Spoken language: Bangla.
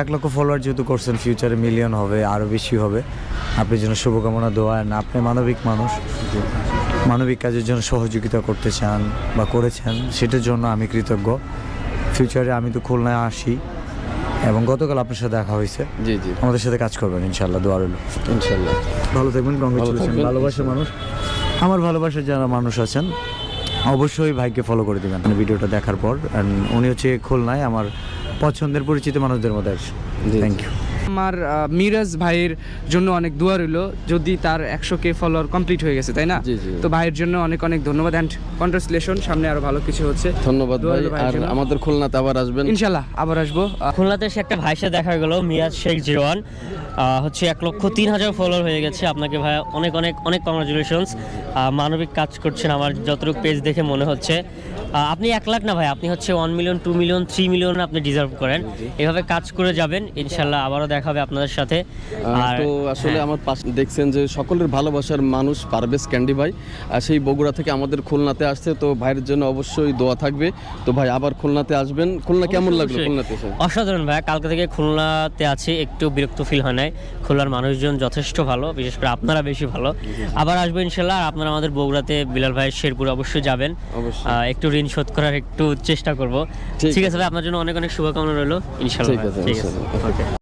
1 লক্ষ ফলোয়ার যেহেতু করছেন, ফিউচারে মিলিয়ন হবে, আরও বেশি হবে। আপনার জন্য শুভকামনা, দোয়া। না, আপনি মানবিক মানুষ, মানবিক কাজের জন্য সহযোগিতা করতে চান বা করেছেন, সেটার জন্য আমি কৃতজ্ঞ। ফিউচারে আমি তো খুলনায় আসি এবং গতকাল আপনার সাথে দেখা হয়েছে। জি জি, আমাদের সাথে কাজ করবেন ইনশাল্লাহ, দোয়া রইল। ইনশাল্লাহ। ভালো থাকবেন, কংগ্রেচুলেশন। থাকবেন। ভালোবাসার মানুষ, আমার ভালোবাসার যারা মানুষ আছেন অবশ্যই ভাইকে ফলো করে দেবেন ভিডিওটা দেখার পর। উনি হচ্ছে খুলনায় আমার পছন্দের পরিচিত মানুষদের মধ্যে আছে। জি, থ্যাংক ইউ। আমার মিরাজ ভাইয়ের জন্য অনেক দোয়া রইল, যদি তার 100K ফলোয়ার কমপ্লিট হয়ে গেছে, তাই না? জি, জি। তো ভাইয়ের জন্য অনেক অনেক ধন্যবাদ অ্যান্ড কংগ্রেচুলেশন, সামনে আরো ভালো কিছু হচ্ছে। ধন্যবাদ দোয়া ভাই। রইলো ভাইয়ের আর জন্য। আমাদের খুলনাতে আবার আসবেন ইনশাল্লাহ আবার আসবো। খুলনাতে এসে একটা ভাইয়ের সাথে দেখা গেল, মিরাজ শেখ 01, হচ্ছে 1,03,000 ফলোয়ার হয়ে গেছে। আপনাকে ভাই অনেক অনেক অনেক কংগ্রাচুলেশনস। মানবিক কাজ করছেন আমার যতটুকু পেজ দেখে মনে হচ্ছে। আপনি 1 লাখ না ভাই, আপনি হচ্ছে 1 মিলিয়ন, 2 মিলিয়ন, 3 মিলিয়ন আপনি ডিজার্ভ করেন। এভাবে কাজ করে যাবেন, ইনশাল্লাহ আবারও দেখা হবে আপনাদের সাথে। আর তো আসলে হ্যাঁ, আমার পাশে দেখছেন যে সকলের ভালোবাসার মানুষ পারভেজ ক্যান্ডি ভাই, আর সেই বগুড়া থেকে আমাদের খুলনাতে আসছে। তো ভাইয়ের জন্য অবশ্যই দোয়া থাকবে। তো ভাই আবার খুলনাতে আসবেন। খুলনা কেমন লাগলো অবশ্যই। খুলনাতে এসে? অসাধারণ ভাই, কালকে থেকে খুলনাতে আছি, একটু বিরক্ত ফিল হয় নাই। খুলনার মানুষজন যথেষ্ট ভালো, বিশেষ করে আপনারা বেশি ভালো। আবার আসবো ইনশাল্লাহ। আর আপনারা আমাদের বগুড়াতে বিলাল ভাইয়ের শেরপুর অবশ্যই যাবেন। অবশ্যই। একটু ঋণ শোধ করার একটু চেষ্টা করব। ঠিক ঠিক আছে ভাই, আপনার জন্য অনেক অনেক শুভকামনা রইলো ইনশাল্লাহ। ঠিক আছে, ঠিক আছে, ইনশাল্লাহ। ওকে।